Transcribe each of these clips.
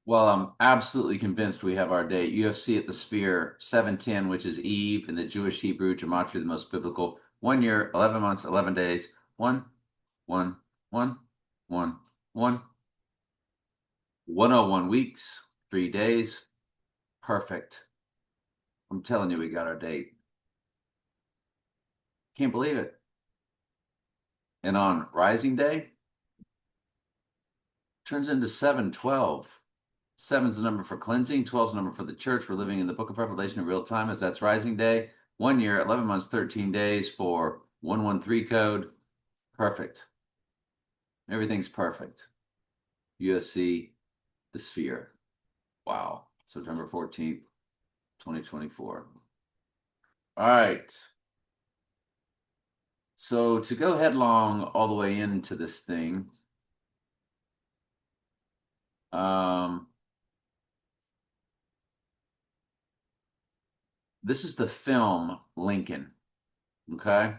Well, I'm absolutely convinced we have our date. UFC at the Sphere, 710, which is Eve in the Jewish Hebrew gematria, the most biblical. 1 year, 11 months, 11 days. One, one, one, one, one. 101 weeks, 3 days. Perfect. I'm telling you, we got our date. Can't believe it. And on Rising Day, turns into 712. Seven's the number for cleansing, 12's the number for the church. We're living in the book of Revelation in real time as that's Rising Day. 1 year, 11 months, 13 days for 113 code. Perfect. Everything's perfect. UFC, the Sphere. Wow. September 14th, 2024. All right. So to go headlong all the way into this thing, um, this is the film Lincoln. Okay.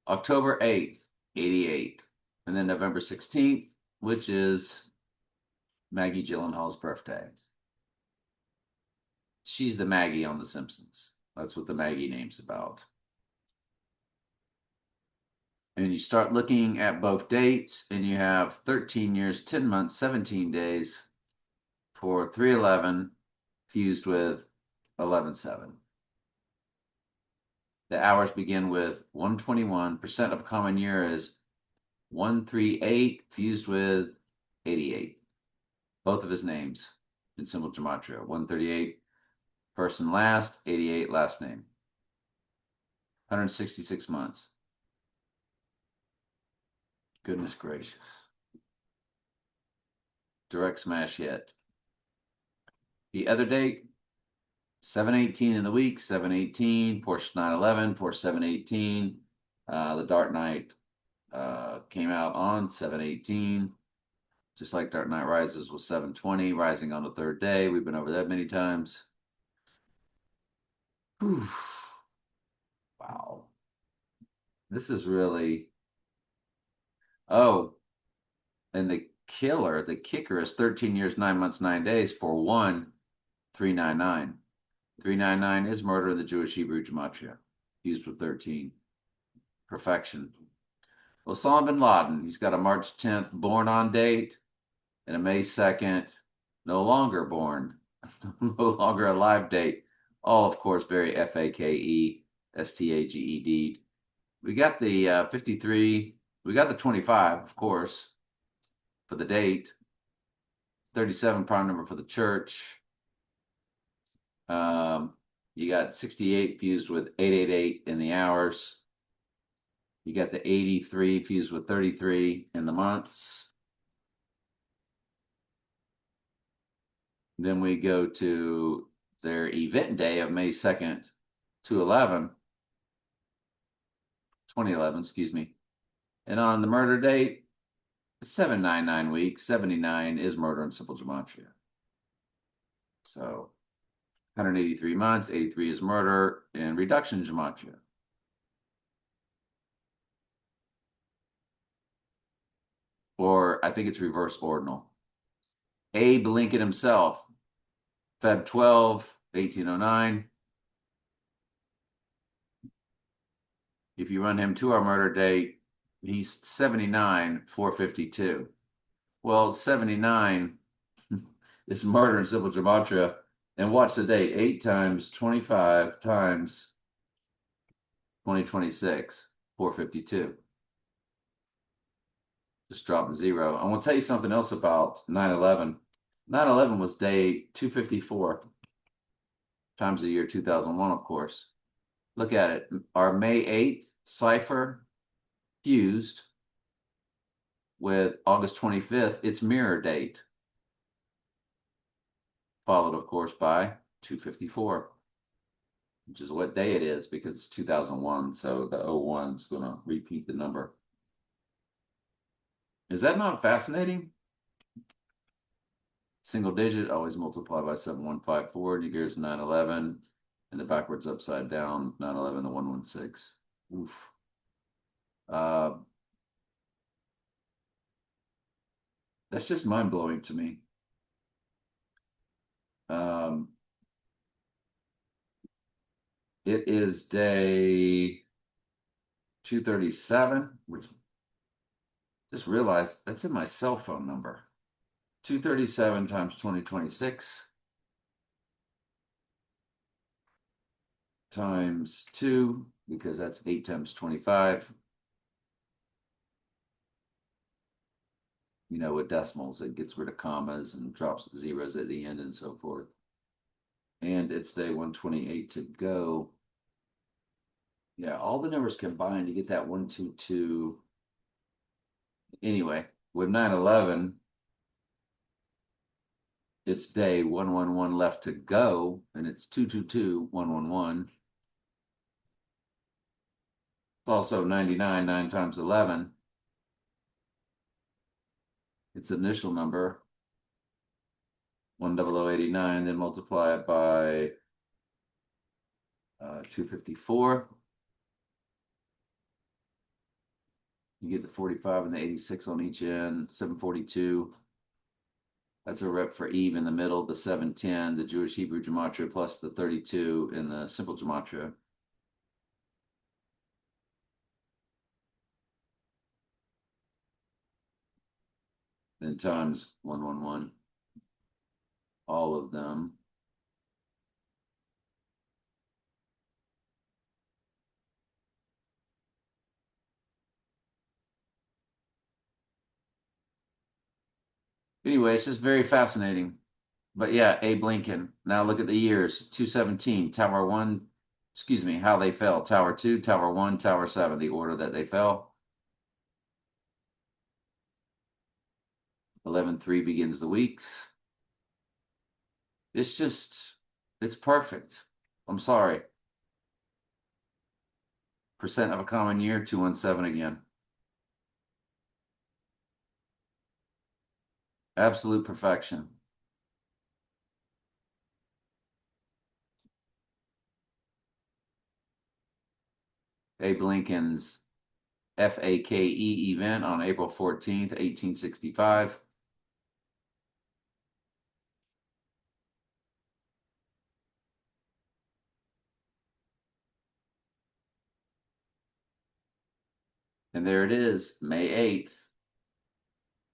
October 8th, 88. And then November 16th, which is Maggie Gyllenhaal's birthday. She's the Maggie on The Simpsons. That's what the Maggie name's about. And you start looking at both dates, and you have 13 years, 10 months, 17 days for 311 fused with 11/7. The hours begin with 121. Percent of common year is 138 fused with 88. Both of his names in simple gematria. 138 first and last, 88 last name. 166 months. Goodness gracious. Direct smash hit. The other date, 718 in the week, 718, Porsche 911, Porsche 718. The Dark Knight came out on 718, just like Dark Knight Rises was 720, rising on the third day. We've been over that many times. Whew. Wow. This is really. Oh, and the kicker is 13 years, 9 months, 9 days for 1,399. 399 is murder of the Jewish Hebrew gematria, used with 13. Perfection. Osama bin Laden, he's got a March 10th born on date and a May 2nd no longer born, no longer alive date. All, of course, very FAKE, STAGED. We got the 53, we got the 25, of course, for the date. 37 prime number for the church. You got 68 fused with 888 in the hours. You got the 83 fused with 33 in the months. Then we go to their event day of May 2nd, 2011, excuse me. And on the murder date, 799 weeks, 79 is murder in simple gematria. So 183 months, 83 is murder in reduction gematria. Or I think it's reverse ordinal. Abe Lincoln himself, Feb 12, 1809. If you run him to our murder date, he's 79, 452. Well, 79 is murder in simple gematria. And watch the date, 8 times 25 times 2026, 452. Just drop the zero. I want to tell you something else about 9/11. 9/11 was day 254 times the year 2001, of course. Look at it. Our May 8th cipher fused with August 25th, its mirror date, followed, of course, by 254, which is what day it is because it's 2001. So the 01 is going to repeat the number. Is that not fascinating? Single digit, always multiply by 7154. New Year's 9/11, and the backwards upside down 9/11 the 116. Oof. Uh, that's just mind blowing to me. Um, it is day 237, which just realized that's in my cell phone number. 237 times 2026 times 2, because that's 8 times 25. You know, with decimals, it gets rid of commas and drops zeros at the end and so forth. And it's day 128 to go. Yeah, all the numbers combined to get that 122. Anyway, with 9/11, it's day 111 left to go, and it's 222-111. It's also 99, 9 times 11. Its initial number, 10089, then multiply it by 254. You get the 45 and the 86 on each end, 742. That's a rep for Eve in the middle, the 710, the Jewish Hebrew gematria, plus the 32 in the simple gematria. Then times 111. All of them. Anyway, it's just very fascinating. But yeah, Abe Lincoln. Now look at the years. 217, Tower 1, excuse me, how they fell. Tower 2, Tower 1, Tower 7, the order that they fell. 11-3 begins the weeks. It's just, it's perfect. I'm sorry. Percent of a common year, 217 again. Absolute perfection. Abe Lincoln's FAKE event on April 14th, 1865. And there it is, May 8th,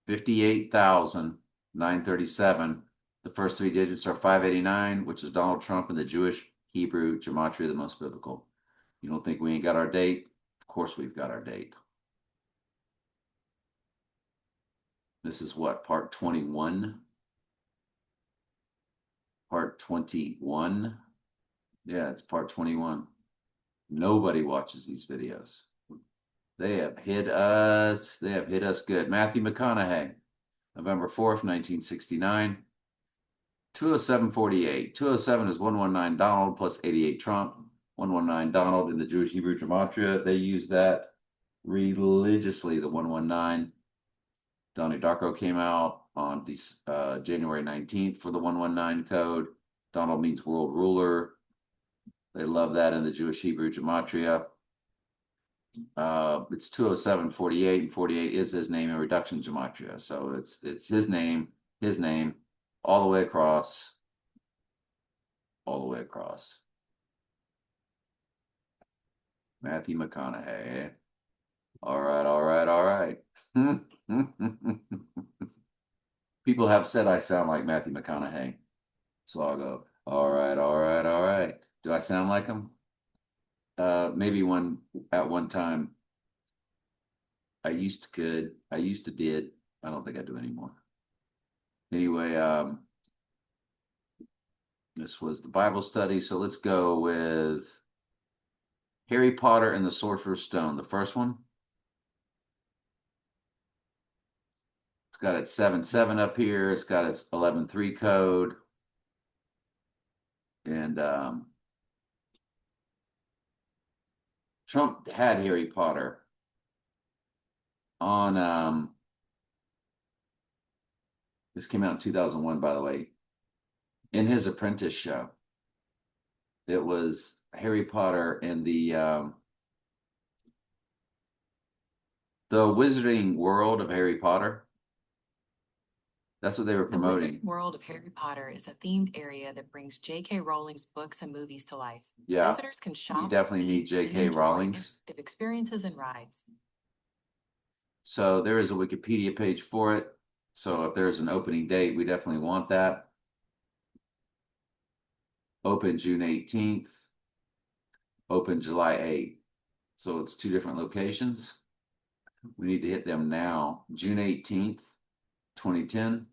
58,937. The first three digits are 589, which is Donald Trump in the Jewish Hebrew gematria, the most biblical. You don't think we ain't got our date? Of course we've got our date. This is what, part 21? Part 21? Yeah, it's part 21. Nobody watches these videos. They have hit us. They have hit us good. Matthew McConaughey, November 4th, 1969. 207.48. 207 is 119 Donald plus 88 Trump. 119 Donald in the Jewish Hebrew gematria. They use that religiously, the 119. Donnie Darko came out on January 19th for the 119 code. Donald means world ruler. They love that in the Jewish Hebrew gematria. It's 207.48, and 48 is his name in reduction gematria. So it's his name, all the way across, all the way across. Matthew McConaughey. All right, all right, all right. People have said I sound like Matthew McConaughey. So I'll go, all right, all right, all right. Do I sound like him? Maybe at one time. I used to did. I don't think I do anymore. Anyway, this was the Bible study. So let's go with Harry Potter and the Sorcerer's Stone, the first one. It's got its 7-7 up here. It's got its 11-3 code. And Trump had Harry Potter on this came out in 2001, by the way, in his Apprentice show. It was Harry Potter and the Wizarding World of Harry Potter. That's what they were The Wizarding promoting. World of Harry Potter is a themed area that brings J.K. Rowling's books and movies to life. Yeah, Visitors can you shop, definitely need eat, and J.K. enjoy Rowling's. interactive experiences and rides. So there is a Wikipedia page for it. So if there's an opening date, we definitely want that. Open June 18th, open July 8th. So it's two different locations. We need to hit them now. June 18th, 2010.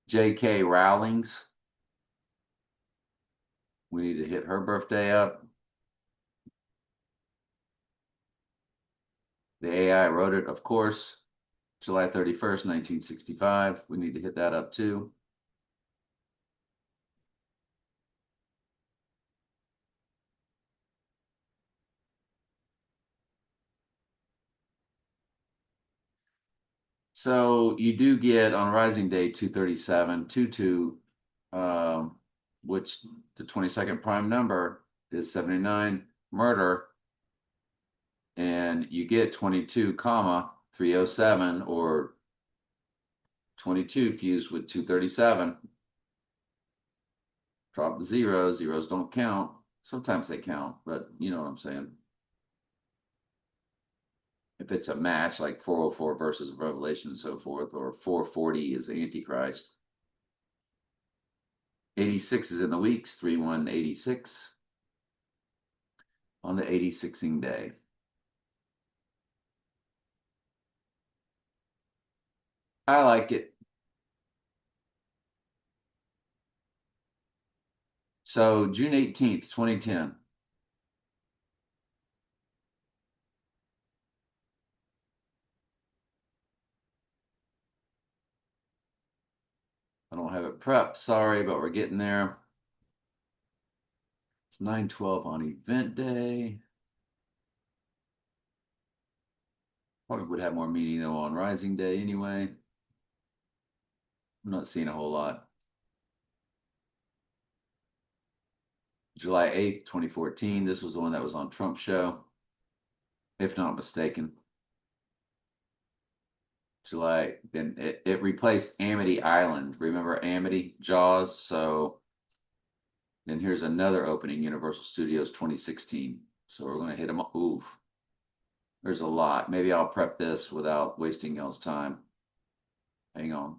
J.K. Rowling's. We need to hit her birthday up. The AI wrote it, of course. July 31st, 1965. We need to hit that up too. So you do get on Rising Day 237, 22, which the 22nd prime number is 79, murder, and you get 22, comma 307 or 22 fused with 237. Drop the zeros. Zeros don't count. Sometimes they count, but you know what I'm saying. If it's a match like 404 versus Revelation and so forth, or 440 is Antichrist. 86 is in the weeks, 3186 on the 86ing day. I like it. So June 18th, 2010. I don't have it prepped. Sorry, but we're getting there. It's 9/12 on event day. Probably would have more meaning though on Rising Day anyway. I'm not seeing a whole lot. July 8th, 2014. This was the one that was on Trump show, if not mistaken. July, then it replaced Amity Island. Remember Amity, Jaws? So then here's another opening, Universal Studios 2016. So we're going to hit them. Oof. There's a lot. Maybe I'll prep this without wasting y'all's time. Hang on.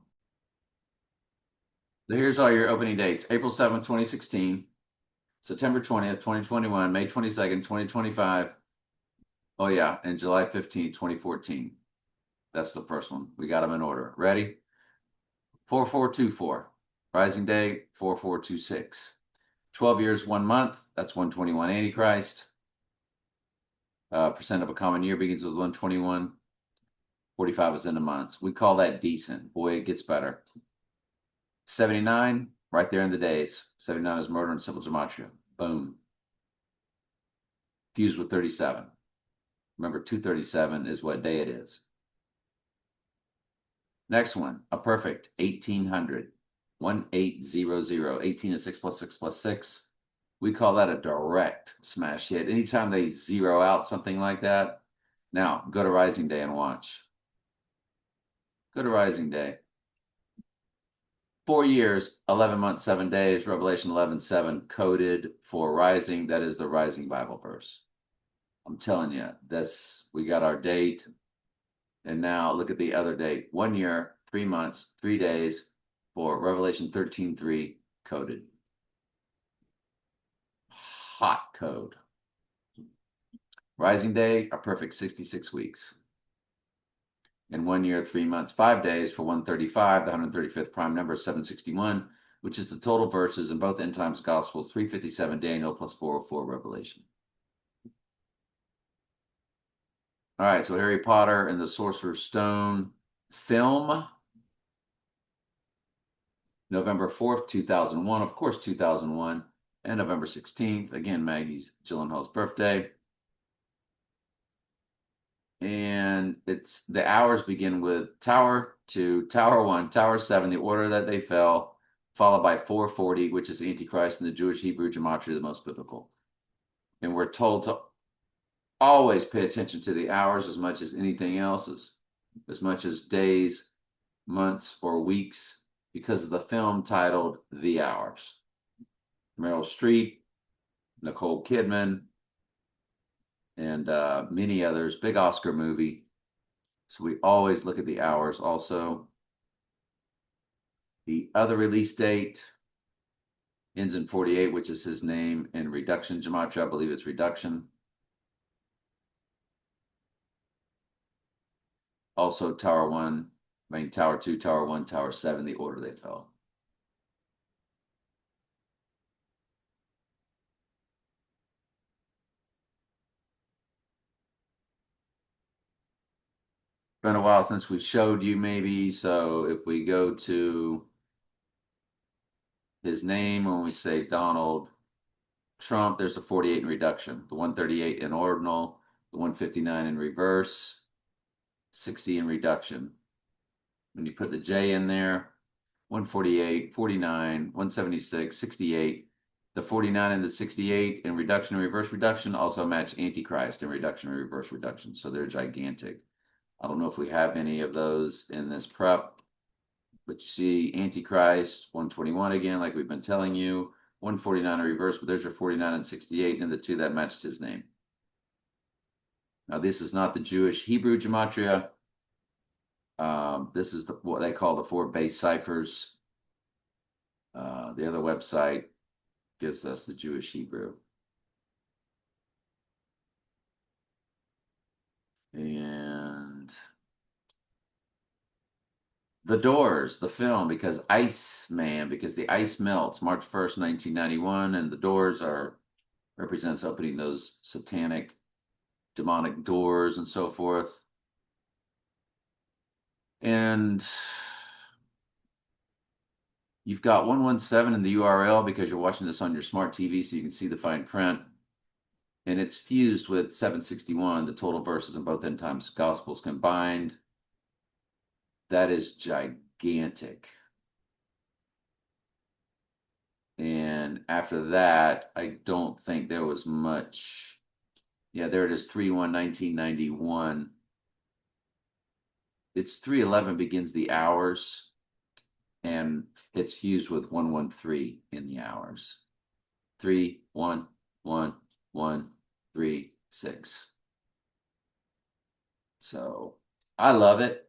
So here's all your opening dates. April 7th, 2016. September 20th, 2021. May 22nd, 2025. Oh, yeah. And July 15th, 2014. That's the first one. We got them in order. Ready? 4424. Rising Day, 4426. 12 years, 1 month. That's 121 Antichrist. Percent of a common year begins with 121. 45 is in the months. We call that decent. Boy, it gets better. 79, right there in the days. 79 is murder and simple gematria. Boom. Fused with 37. Remember, 237 is what day it is. Next one, a perfect 1800. 1800. 18 is 6 plus 6 plus 6. We call that a direct smash hit. Anytime they zero out something like that. Now, go to Rising Day and watch. Go to Rising Day. 4 years, 11 months, 7 days, Revelation 11:7 coded for Rising. That is the Rising Bible verse. I'm telling you, we got our date. And now look at the other date. 1 year, 3 months, 3 days for Revelation 13:3 coded. Hot code. Rising Day, a perfect 66 weeks. In 1 year, 3 months, 5 days for 135, the 135th prime number is 761, which is the total verses in both end times gospels, 357 Daniel plus 404 Revelation. All right, so Harry Potter and the Sorcerer's Stone film. November 4th, 2001, of course, 2001, and November 16th, again, Maggie Gyllenhaal's birthday. And the hours begin with Tower 2, Tower 1, Tower 7, the order that they fell, followed by 440, which is Antichrist in the Jewish Hebrew gematria, the most biblical. And we're told to always pay attention to the hours as much as anything else's. as much as days, months, or weeks because of the film titled The Hours. Meryl Streep, Nicole Kidman, and many others. Big Oscar movie. So we always look at The Hours also. The other release date ends in 48, which is his name in reduction gematria. I believe it's reduction. Also, Tower 1, Tower 2, Tower 1, Tower 7, the order they fell. Been a while since we showed you, maybe. So if we go to his name, when we say Donald Trump, there's the 48 in reduction, the 138 in ordinal, the 159 in reverse, 60 in reduction. When you put the J in there, 148, 49, 176, 68. The 49 and the 68 in reduction and reverse reduction also match Antichrist in reduction and reverse reduction. So they're gigantic. I don't know if we have any of those in this prep, but you see Antichrist, 121 again, like we've been telling you, 149 in reverse, but there's your 49 and 68, and the two that matched his name. Now, this is not the Jewish Hebrew gematria. This is what they call the 4 base ciphers. The other website gives us the Jewish Hebrew. And The Doors, the film, because Iceman, because the ice melts, March 1st, 1991, and the doors represents opening those satanic, demonic doors and so forth. And you've got 117 in the URL because you're watching this on your smart TV so you can see the fine print. And it's fused with 761, the total verses in both end times gospels combined. That is gigantic. And after that, I don't think there was much. Yeah, there it is, 3/1/1991. It's 311 begins the hours, and it's fused with 113 in the hours. 3 1 1 1 3 6. So I love it.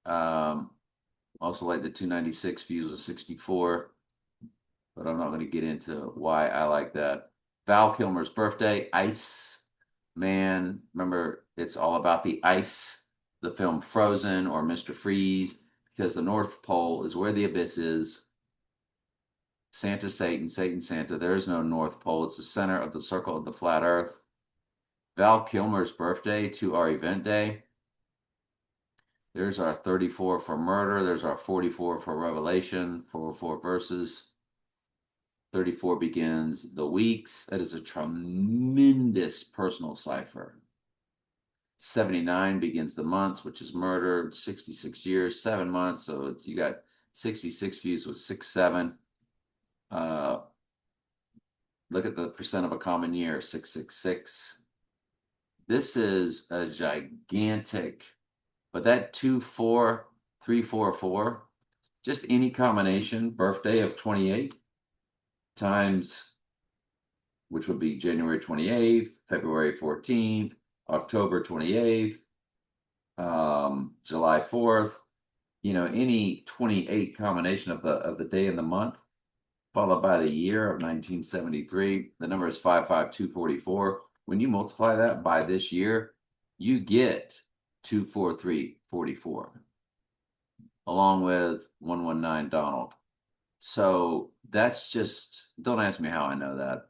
Also like the 296 fuse with 64, but I'm not going to get into why I like that. Val Kilmer's birthday, Ice Man. Remember, it's all about the ice. The film Frozen or Mr. Freeze, because the North Pole is where the abyss is. Santa, Satan, Satan, Santa. There is no North Pole. It's the center of the circle of the flat earth. Val Kilmer's birthday to our event day. There's our 34 for murder. There's our 44 for revelation, 404 verses. 34 begins the weeks. That is a tremendous personal cipher. 79 begins the months, which is murdered. 66 years, 7 months. So you got 66 views with 6, 7. Look at the percent of a common year, 666. This is a gigantic, but that 24344, just any combination, birthday of 28 times, which would be January 28th, February 14th, October 28th, July 4th, any 28 combination of the day and the month, followed by the year of 1973. The number is 55244. When you multiply that by this year, you get 24344, along with 119 Donald. So that's just, don't ask me how I know that.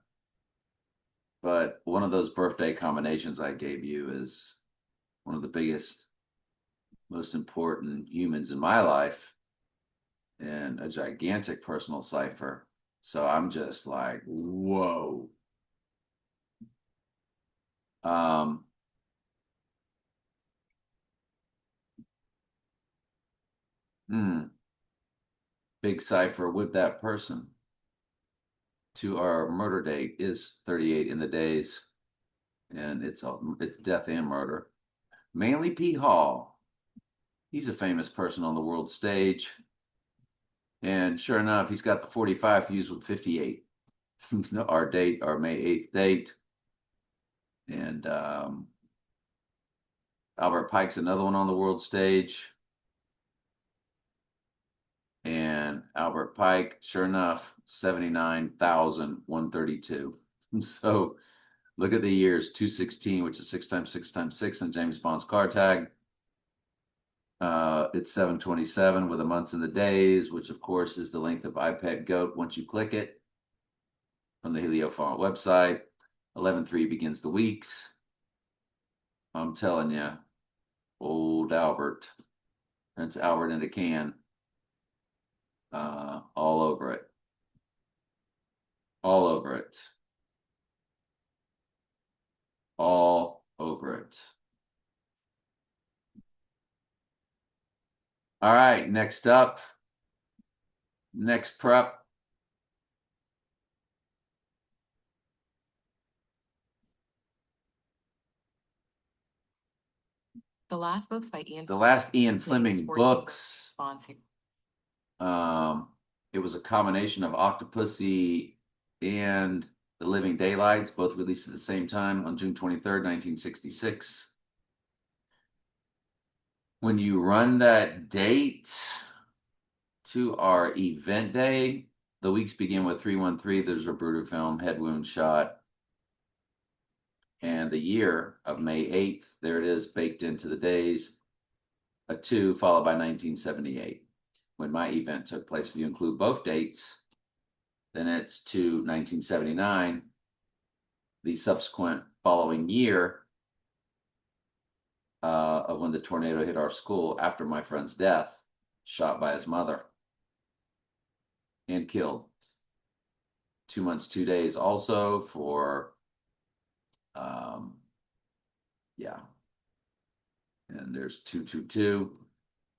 But one of those birthday combinations I gave you is one of the biggest, most important humans in my life, and a gigantic personal cipher. So I'm just like, whoa. Big cipher with that person to our murder date is 38 in the days, and it's death and murder. Manly P. Hall, He's a famous person on the world stage. And sure enough, he's got the 45 fused with 58. Our date, our May 8th date. And Albert Pike's another one on the world stage. And Albert Pike, sure enough, 79,132. So look at the years 216, which is 6 times 6 times 6 on James Bond's car tag. It's 727 with the months and the days, which of course is the length of iPad Goat once you click it from the Heliofarm website. 11/3 begins the weeks. I'm telling you, old Albert, Prince Albert in a can, all over it. All over it. All over it. All right, next up, next prep. The last books by Ian. The last Ian completing his Fleming 14 book books. sponsor. It was a combination of Octopussy and The Living Daylights, both released at the same time on June 23rd, 1966. When you run that date to our event day, the weeks begin with 313. There's a Bruder film, head wound shot. And the year of May 8th, there it is, baked into the days, a 2 followed by 1978, when my event took place. If you include both dates, then it's to 1979, the subsequent following year of when the tornado hit our school after my friend's death, shot by his mother and killed. 2 months, 2 days also for, yeah. And there's 222.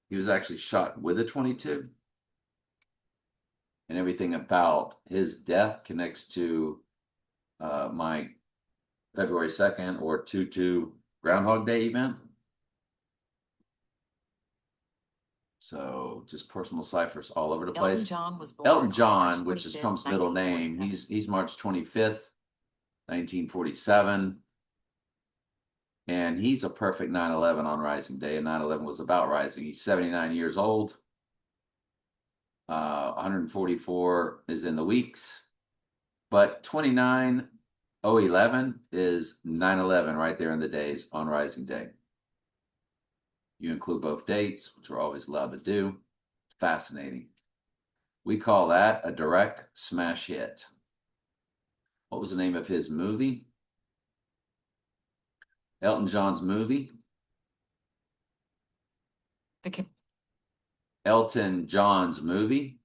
He was actually shot with a 22. And everything about his death connects to my February 2nd or 2/2 Groundhog Day event. So just personal ciphers all over the place. Elton John was born Elton on John, March which is 25th, Trump's middle name, 1947. he's March 25th, 1947. And he's a perfect 9/11 on Rising Day, and 9/11 was about Rising. He's 79 years old. 144 is in the weeks, but 29/011 is 9/11 right there in the days on Rising Day. You include both dates, which we're always allowed to do. Fascinating. We call that a direct smash hit. What was the name of his movie? Elton John's movie. Elton John's movie.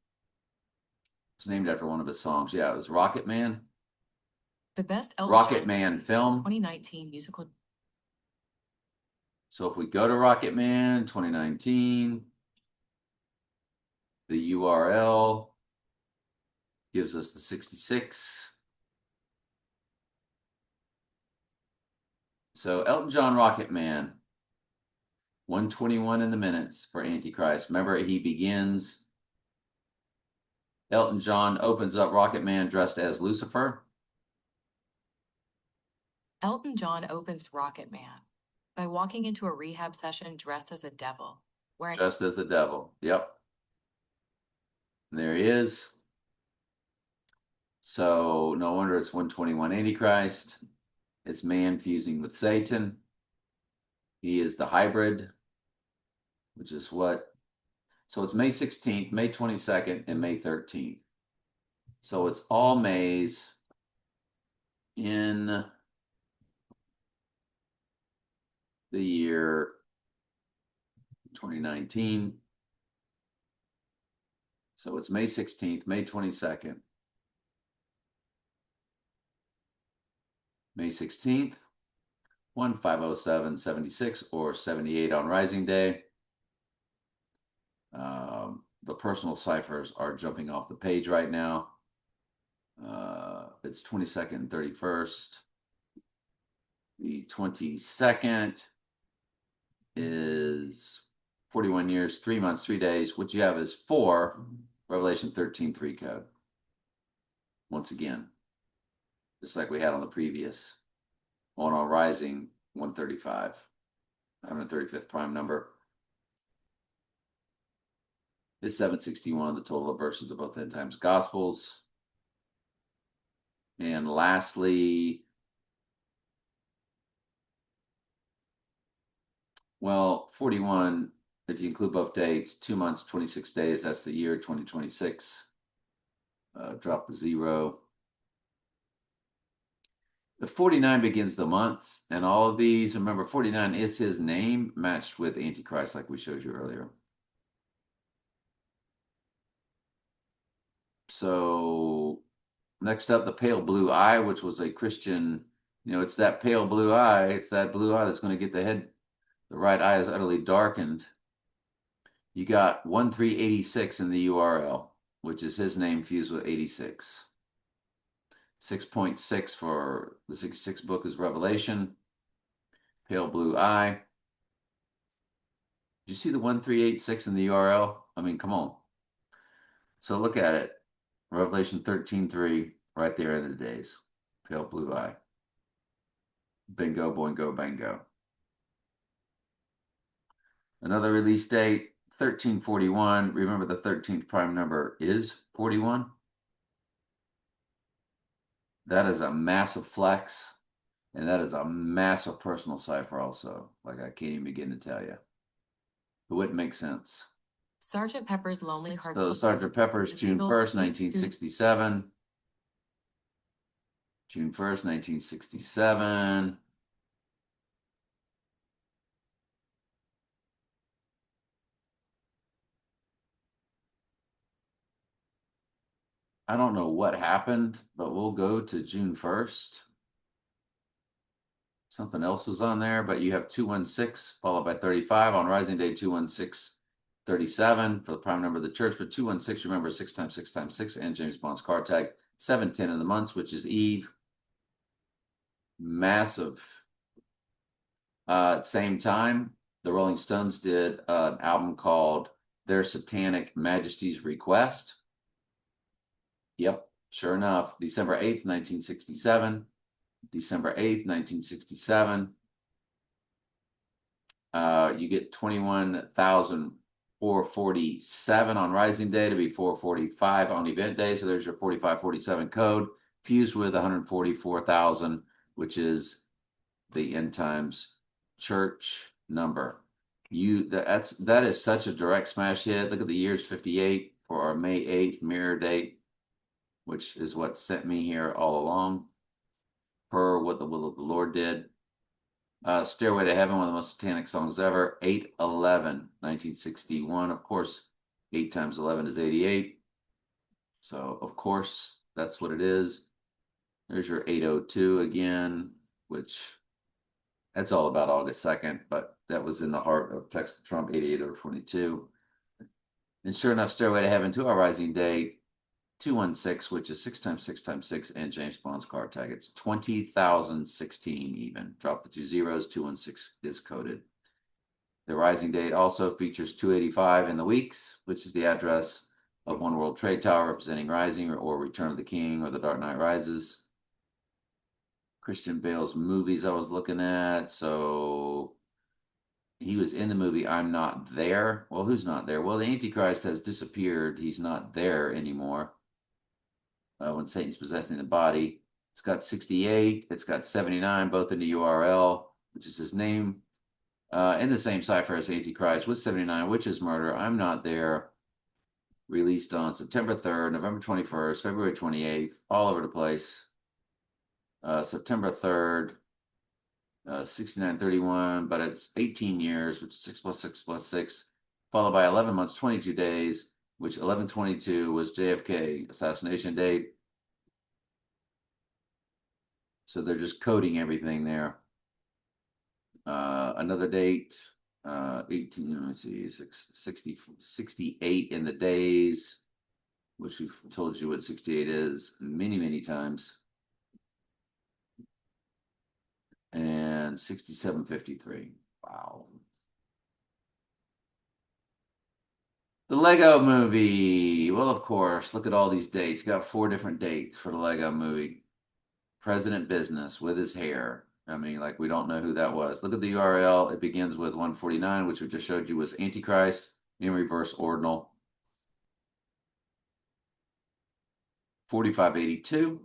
It's named after one of his songs. Yeah, it was Rocket Man. The best Elton Rocket John Man movie, film. 2019 musical. So if we go to Rocket Man 2019, the URL gives us the 66. So Elton John Rocket Man, 121 in the minutes for Antichrist. Remember, he begins. Elton John opens up Rocket Man dressed as Lucifer. Elton John opens Rocket Man by walking into a rehab session dressed as a devil. Dressed as the devil. Yep. There he is. So no wonder it's 121 Antichrist. It's man fusing with Satan. He is the hybrid, which is what? So it's May 16th, May 22nd, and May 13th. So it's all Mays in the year 2019. So it's May 16th, May 22nd, May 16th, 1507-76 or 78 on Rising Day. The personal ciphers are jumping off the page right now. It's 22nd and 31st. The 22nd is 41 years, 3 months, 3 days. What you have is 4, Revelation 13:3 code. Once again, just like we had on the previous one on Rising 135, 135th prime number. Is 761, the total of verses of both end times gospels. And lastly, well, 41, if you include both dates, 2 months, 26 days, that's the year 2026. Drop the 0. The 49 begins the months, and all of these, remember, 49 is his name matched with Antichrist, like we showed you earlier. So next up, the pale blue eye, which was a Christian, it's that pale blue eye. It's that blue eye that's going to get the head. The right eye is utterly darkened. You got 1386 in the URL, which is his name fused with 86. 6.6 for the 66th book is Revelation. Pale blue eye. Did you see the 1386 in the URL? I mean, come on. So look at it. Revelation 13:3, right there in the days. Pale blue eye. Bingo, boingo, bango. Another release date, 1341. Remember, the 13th prime number is 41. That is a massive flex, and that is a massive personal cipher also. Like, I can't even begin to tell you. It wouldn't make sense. Sergeant Pepper's Lonely Heart. So Sergeant Pepper's June 1st, 1967. June 1st, 1967. I don't know what happened, but we'll go to June 1st. Something else was on there, but you have 216 followed by 35 on Rising Day, 216, 37 for the prime number of the church. But 216, remember, 6 times 6 times 6, and James Bond's card tag. 710 in the months, which is Eve. Massive. Same time, the Rolling Stones did an album called Their Satanic Majesty's Request. Yep, sure enough, December 8th, 1967. December 8th, 1967. You get 21,447 on Rising Day to be 445 on Event Day. So there's your 4547 code fused with 144,000, which is the end times church number. That is such a direct smash hit. Look at the years 58 for our May 8th mirror date, which is what sent me here all along, per what the will of the Lord did. Stairway to Heaven, one of the most satanic songs ever. 8/11, 1961. Of course, 8 times 11 is 88. So, of course, that's what it is. There's your 802 again, which that's all about August 2nd, but that was in the heart of Text to Trump 88022. And sure enough, Stairway to Heaven to our Rising Day, 216, which is 6 times 6 times 6, and James Bond's card tag. It's 20,016 even. Drop the 2 zeros, 216 is coded. The Rising date also features 285 in the weeks, which is the address of One World Trade Tower representing Rising or Return of the King or The Dark Knight Rises. Christian Bale's movies I was looking at. So he was in the movie I'm Not There. Well, who's not there? Well, the Antichrist has disappeared. He's not there anymore. When Satan's possessing the body. It's got 68. It's got 79, both in the URL, which is his name. In the same cipher as Antichrist with 79, which is murder. I'm Not There. Released on September 3rd, November 21st, February 28th, all over the place. September 3rd, 6931, but it's 18 years, which is 6 plus 6 plus 6, followed by 11 months, 22 days, which 11/22 was JFK assassination date. So they're just coding everything there. Another date, 18, let me see, 60, 68 in the days, which we've told you what 68 is many, many times. And 6753. Wow. The Lego movie. Well, of course, look at all these dates. Got 4 different dates for the Lego movie. President Business with his hair. I mean, like, we don't know who that was. Look at the URL. It begins with 149, which we just showed you was Antichrist in reverse ordinal. 4582.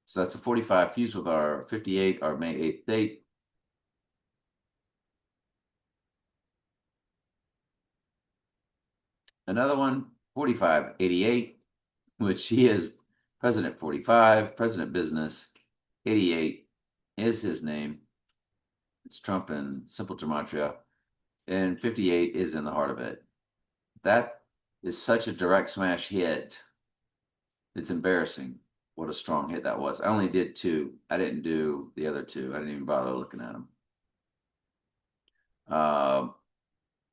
So that's a 45 fused with our 58, our May 8th date. Another one, 4588, which he is President 45, President Business. 88 is his name. It's Trump in simple gematria. And 58 is in the heart of it. That is such a direct smash hit. It's embarrassing what a strong hit that was. I only did 2. I didn't do the other 2. I didn't even bother looking at them.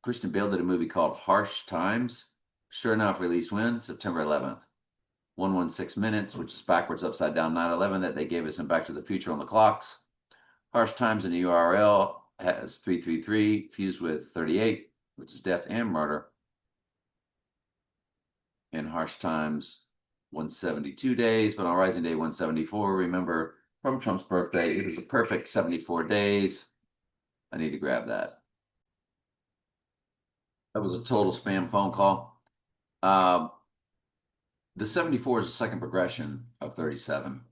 Christian Bale did a movie called Harsh Times. Sure enough, released when? September 11th. 116 minutes, which is backwards, upside down, 9/11 that they gave us in Back to the Future on the clocks. Harsh Times in the URL has 333 fused with 38, which is death and murder. In Harsh Times, 172 days, but on Rising Day 174, remember from Trump's birthday, it is a perfect 74 days. I need to grab that. That was a total spam phone call. The 74 is the second progression of 37.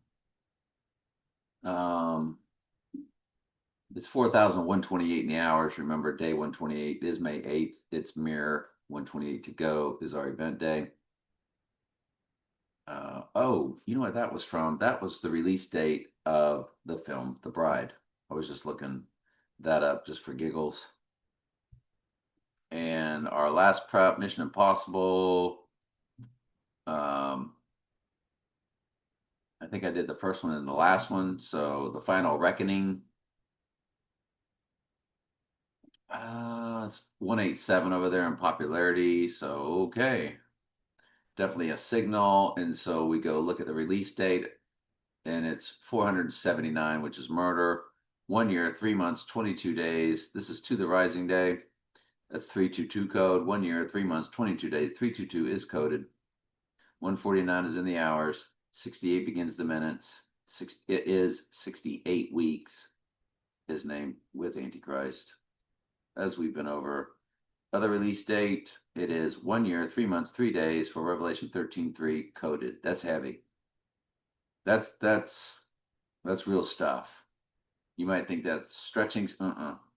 It's 4,128 in the hours. Remember, day 128 is May 8th. It's mirror 128 to go is our event day. Oh, you know what that was from? That was the release date of the film The Bride. I was just looking that up just for giggles. And our last prep, Mission Impossible. I think I did the first one and the last one. So The Final Reckoning. It's 187 over there in popularity. So, okay. Definitely a signal. And so we go look at the release date, and it's 479, which is murder. 1 year, 3 months, 22 days. This is To the Rising Day. That's 322 code. 1 year, 3 months, 22 days. 322 is coded. 149 is in the hours. 68 begins the minutes. It is 68 weeks. His name with Antichrist, as we've been over. Other release date, it is 1 year, 3 months, 3 days for Revelation 13:3 coded. That's heavy. That's real stuff. You might think that's stretching.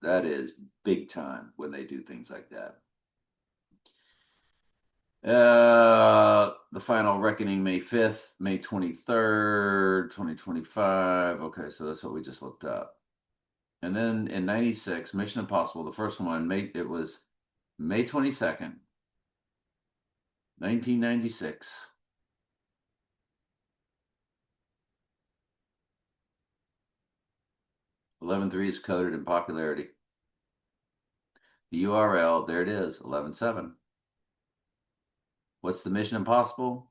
That is big time when they do things like that. The Final Reckoning, May 5th, May 23rd, 2025. Okay, so that's what we just looked up. And then in 96, Mission Impossible, the first one, it was May 22nd, 1996. $11.3 is coded in popularity. The URL, there it is, 11.7. What's the Mission Impossible?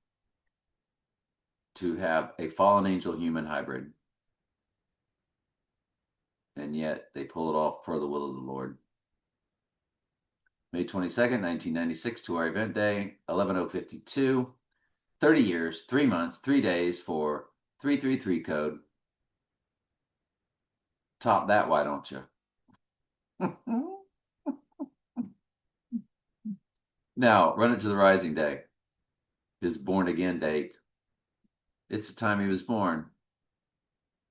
To have a fallen angel human hybrid. And yet they pull it off per the will of the Lord. May 22nd, 1996, to our event day, 11:052. 30 years, 3 months, 3 days for 333 code. Top that, why don't you? Now, run it to the Rising Day. His born again date. It's the time he was born.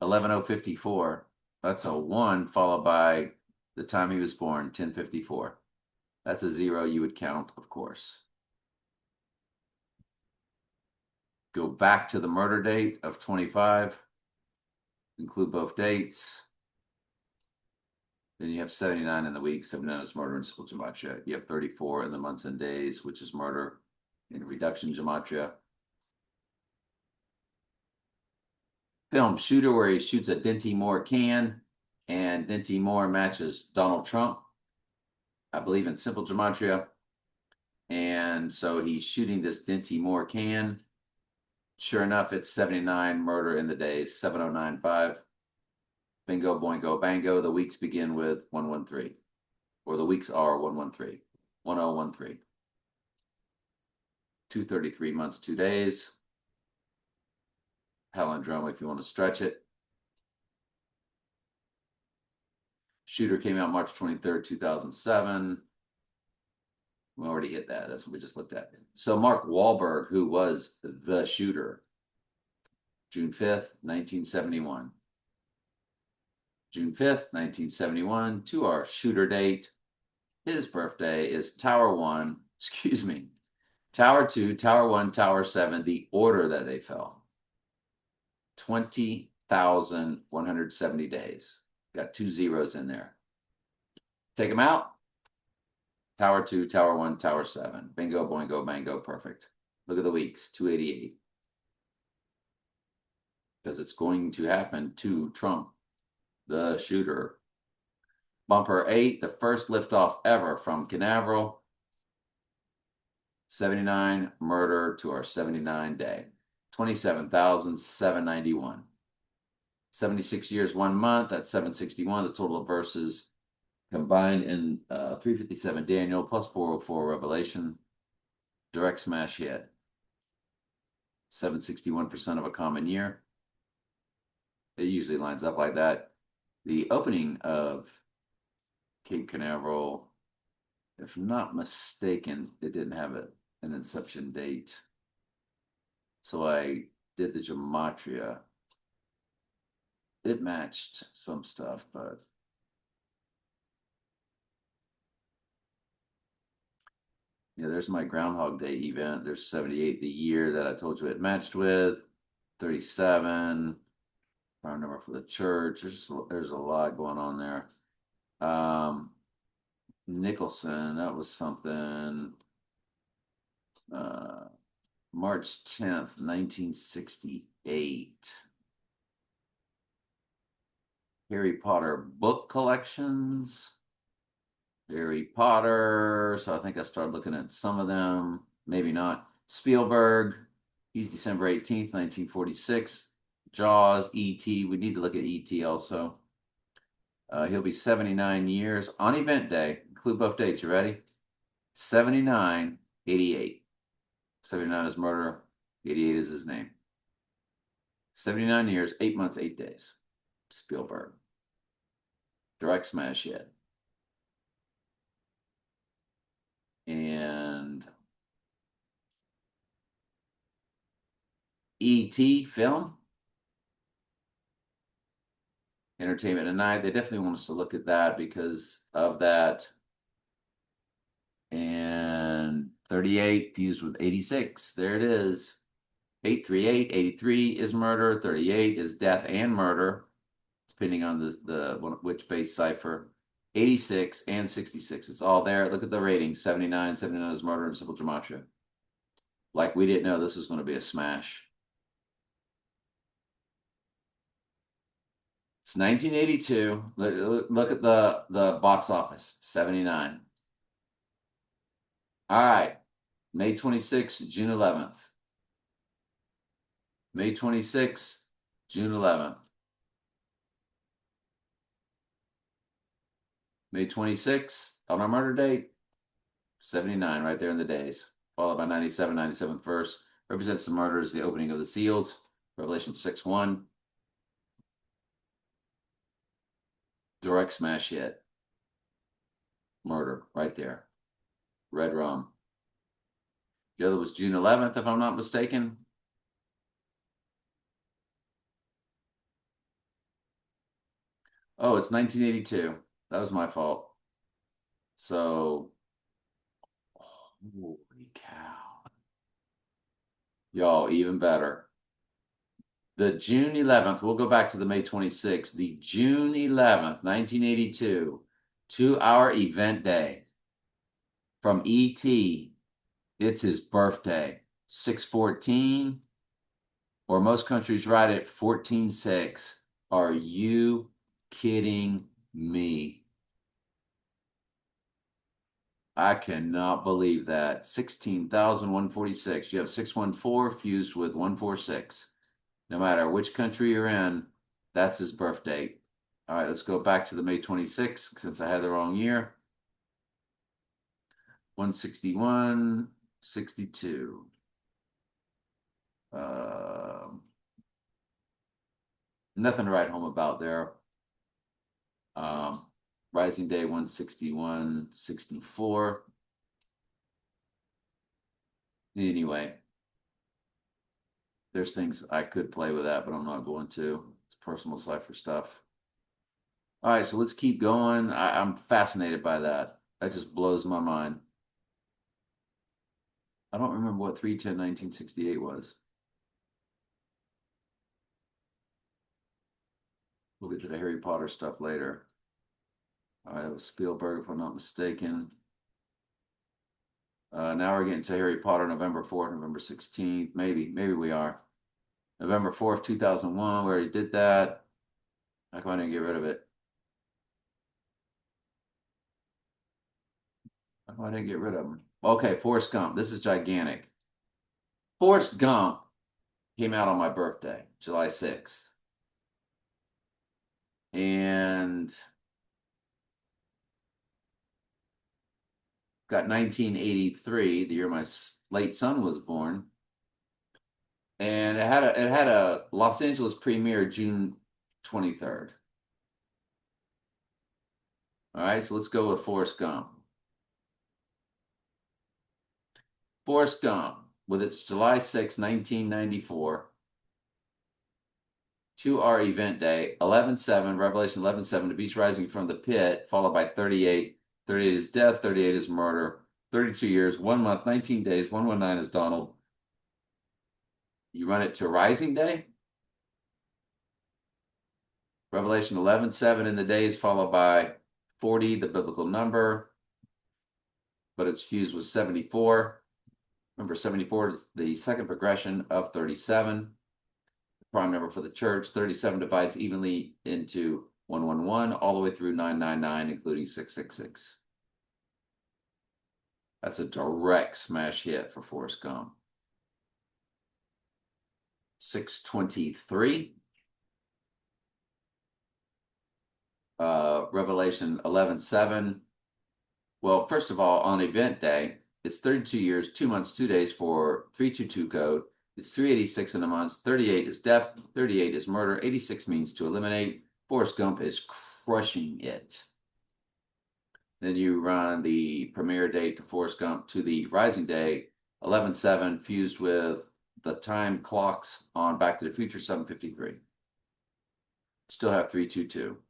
11:054. That's a 1 followed by the time he was born, 10:54. That's a 0 you would count, of course. Go back to the murder date of 25. Include both dates. Then you have 79 in the week, 79 is murder in simple gematria. You have 34 in the months and days, which is murder in reduction gematria. Film Shooter, where he shoots a Dinty Moore can, and Dinty Moore matches Donald Trump, I believe, in simple gematria. And so he's shooting this Dinty Moore can. Sure enough, it's 79 murder in the days, 7095. Bingo, boingo, bango. The weeks begin with 113, or the weeks are 113, 1013. 233 months, 2 days. Palindrome if you want to stretch it. Shooter came out March 23rd, 2007. We already hit that. That's what we just looked at. So Mark Wahlberg, who was the shooter, June 5th, 1971. June 5th, 1971, to our shooter date. His birthday is Tower 1, excuse me, Tower 2, Tower 1, Tower 7, the order that they fell. 20,170 days. Got 2 zeros in there. Take them out. Tower 2, Tower 1, Tower 7. Bingo, boingo, mango, perfect. Look at the weeks, 288. Because it's going to happen to Trump, the shooter. Bumper 8, the first liftoff ever from Canaveral. 79, murder to our 79 day. 27,791. 76 years, 1 month, that's 761. The total of verses combined in 357 Daniel plus 404 Revelation. Direct smash hit. 761% of a common year. It usually lines up like that. The opening of Cape Canaveral, if not mistaken, it didn't have an inception date. So I did the gematria. It matched some stuff, but yeah, there's my Groundhog Day event. There's 78, the year that I told you it matched with. 37, prime number for the church. There's a lot going on there. Nicholson, that was something. March 10th, 1968. Harry Potter book collections. Harry Potter. So I think I started looking at some of them. Maybe not. Spielberg. He's December 18th, 1946. Jaws, E.T. We need to look at E.T. also. He'll be 79 years on event day. Include both dates. You ready? 79, 88. 79 is murder. 88 is his name. 79 years, 8 months, 8 days. Spielberg. Direct smash hit. And E.T. film. Entertainment Tonight. They definitely want us to look at that because of that. And 38 fused with 86. There it is. 838, 83 is murder. 38 is death and murder, depending on which base cipher. 86 and 66. It's all there. Look at the ratings. 79. 79 is murder and simple gematria. Like we didn't know this was going to be a smash. It's 1982. Look at the box office. 79. All right. May 26th, June 11th. May 26th, June 11th. May 26th, on our murder date, 79, right there in the days. Followed by 97, 97th verse. Represents the murders, the opening of the seals. Revelation 6:1. Direct smash hit. Murder, right there. Red rum. The other was June 11th, if I'm not mistaken. Oh, it's 1982. That was my fault. So, holy cow. Y'all, even better. The June 11th, we'll go back to the May 26th. The June 11th, 1982, 2-hour event day from E.T. It's his birthday, 6/14, or most countries write it 14/6. Are you kidding me? I cannot believe that. 16,146. You have 614 fused with 146. No matter which country you're in, that's his birth date. All right, let's go back to the May 26th since I had the wrong year. 161, 62. Nothing to write home about there. Rising Day 161-64. Anyway, there's things I could play with that, but I'm not going to. It's personal cipher stuff. All right, so let's keep going. I'm fascinated by that. That just blows my mind. I don't remember what 3/10/1968 was. We'll get to the Harry Potter stuff later. All right, that was Spielberg, if I'm not mistaken. Now we're getting to Harry Potter, November 4th, November 16th. Maybe we are. November 4th, 2001. We already did that. How come I didn't get rid of it? How come I didn't get rid of them? Okay, Forrest Gump. This is gigantic. Forrest Gump came out on my birthday, July 6th. And got 1983, the year my late son was born. And it had a Los Angeles premiere June 23rd. All right, so let's go with Forrest Gump. Forrest Gump, with its July 6, 1994, to our event day, 11/7, Revelation 11/7, the beast rising from the pit, followed by 38. 38 is death, 38 is murder, 32 years, 1 month, 19 days, 119 is Donald. You run it to Rising Day. Revelation 11/7 in the days, followed by 40, the biblical number, but it's fused with 74. Remember, 74 is the second progression of 37. The prime number for the church. 37 divides evenly into 111 all the way through 999, including 666. That's a direct smash hit for Forrest Gump. 623. Revelation 11/7. Well, first of all, on event day, it's 32 years, 2 months, 2 days for 322 code. It's 386 in the months. 38 is death. 38 is murder. 86 means to eliminate. Forrest Gump is crushing it. Then you run the premiere date to Forrest Gump to the Rising Day, 11/7, fused with the time clocks on Back to the Future, 7:53. Still have 322.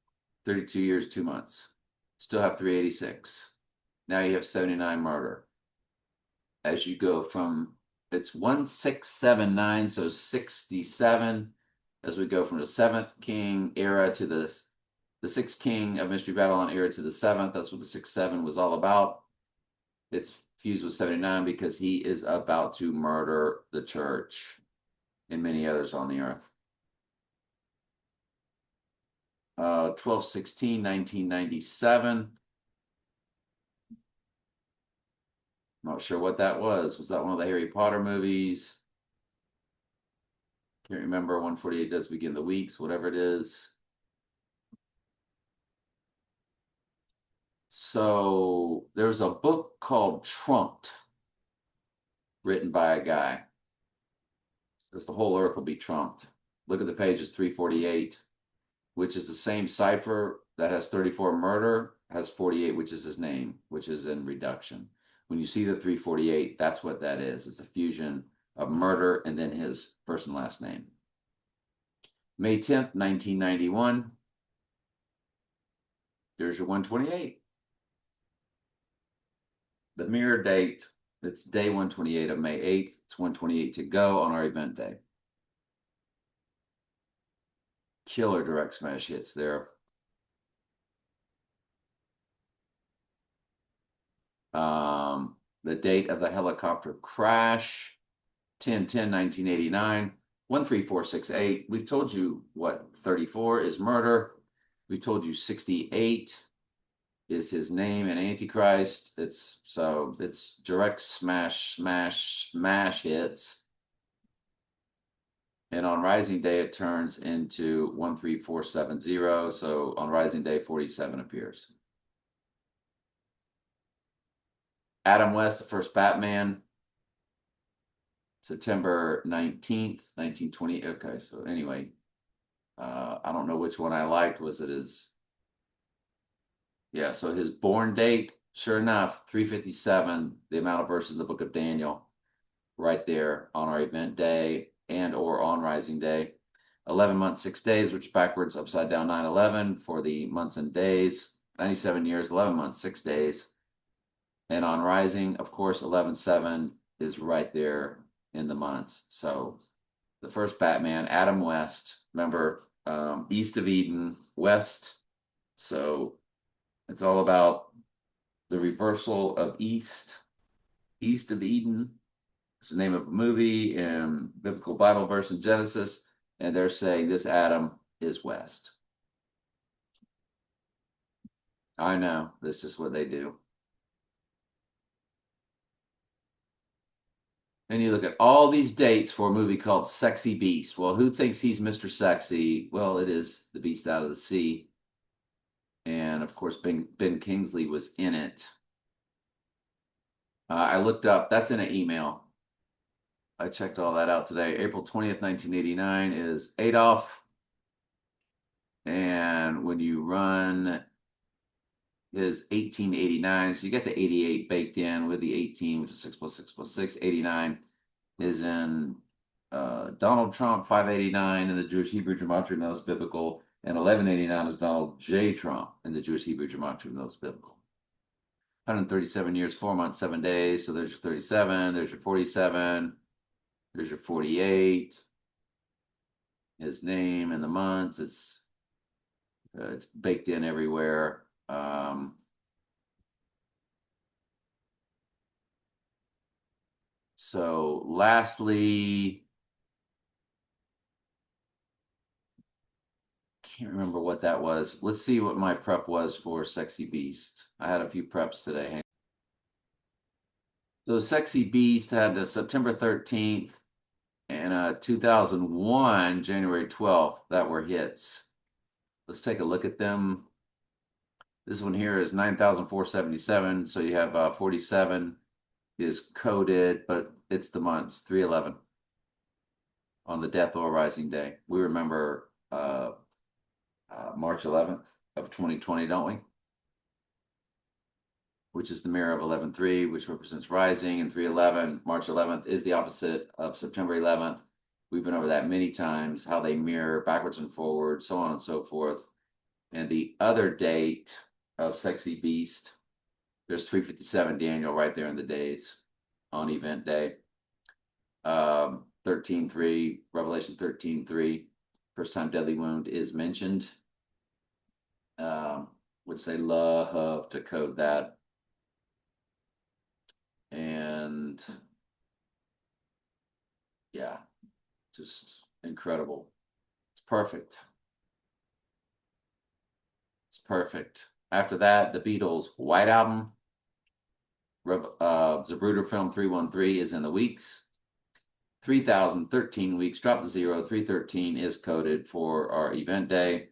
32 years, 2 months. Still have 386. Now you have 79 murder. As you go from, it's 1679, so 67, as we go from the 7th king era to the 6th king of Mystery Babylon era to the 7th. That's what the 6/7 was all about. It's fused with 79 because he is about to murder the church and many others on the earth. 12/16, 1997. Not sure what that was. Was that one of the Harry Potter movies? Can't remember. 148 does begin the weeks, whatever it is. So there's a book called Trumped, written by a guy. Because the whole earth will be trumped. Look at the pages 348, which is the same cipher that has 34 murder, has 48, which is his name, which is in reduction. When you see the 348, that's what that is. It's a fusion of murder and then his first and last name. May 10th, 1991. There's your 128. The mirror date, it's day 128 of May 8th. It's 128 to go on our event day. Killer direct smash hits there. The date of the helicopter crash, 10/10/1989, 13468. We've told you what 34 is murder. We told you 68 is his name and Antichrist. It's direct smash hits. And on Rising Day, it turns into 13470. So on Rising Day, 47 appears. Adam West, the first Batman. September 19th, 1920. Okay, so anyway, I don't know which one I liked. Was it his? Yeah, so his born date, sure enough, 357, the amount of verses in the book of Daniel, right there on our event day and or on rising day. 11 months, 6 days, which backwards, upside down, 9/11 for the months and days. 97 years, 11 months, 6 days. And on rising, of course, 11/7 is right there in the months. So the first Batman, Adam West, remember, east of Eden, west. So it's all about the reversal of east of Eden. It's the name of a movie and biblical Bible verse in Genesis, and they're saying this Adam is west. I know, that's just what they do. And you look at all these dates for a movie called Sexy Beast. Well, who thinks he's Mr. Sexy? Well, it is the Beast Out of the Sea. And of course, Ben Kingsley was in it. I looked up, that's in an email. I checked all that out today. April 20th, 1989 is Adolf. And when you run his 1889, so you get the 88 baked in with the 18, which is 6 plus 6 plus 6. 89 is in Donald Trump, 589 in the Jewish Hebrew Gematria, and that's biblical. And 1189 is Donald J. Trump in the Jewish Hebrew Gematria, and that's biblical. 137 years, 4 months, 7 days. So there's your 37, there's your 47, there's your 48. His name and the months, it's baked in everywhere. So lastly, can't remember what that was. Let's see what my prep was for Sexy Beast. I had a few preps today. So Sexy Beast had the September 13th and 2001, January 12th, that were hits. Let's take a look at them. This one here is 9,477. So you have 47 is coded, but it's the months, 3/11 on the death or rising day. We remember March 11th of 2020, don't we? Which is the mirror of 11/3, which represents rising, and 3/11, March 11th, is the opposite of September 11th. We've been over that many times, how they mirror backwards and forwards, so on and so forth. And the other date of Sexy Beast, there's 357 Daniel right there in the days on event day. 13:3, Revelation 13:3, first time deadly wound is mentioned, which they love to code that. And yeah, just incredible. It's perfect. It's perfect. After that, the Beatles' White Album, Zapruder Film 313 is in the weeks. 3,013 weeks, drop to 0. 313 is coded for our event day.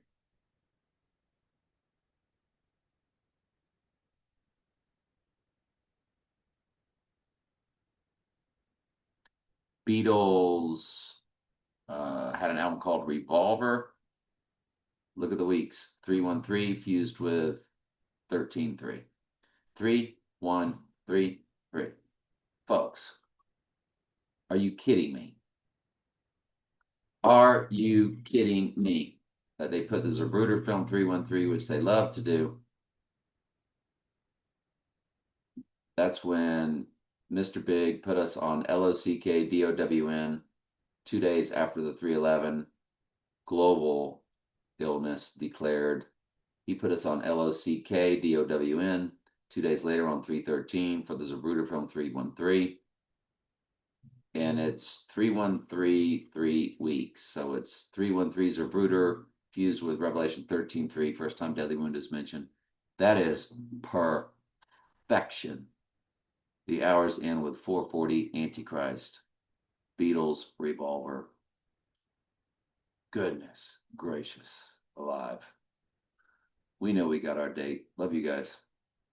Beatles had an album called Revolver. Look at the weeks. 313 fused with 13:3. 3, 1, 3, 3. Folks, are you kidding me? Are you kidding me? That they put the Zapruder Film 313, which they love to do. That's when Mr. Big put us on LOCKDOWN 2 days after the 3/11 global illness declared. He put us on LOCKDOWN 2 days later on 3/13 for the Zapruder Film 313. And it's 3 weeks. So it's 313 Zapruder fused with Revelation 13:3, first time deadly wound is mentioned. That is perfection. The hours end with 440 Antichrist. Beatles, Revolver. Goodness gracious alive. We know we got our date. Love you guys.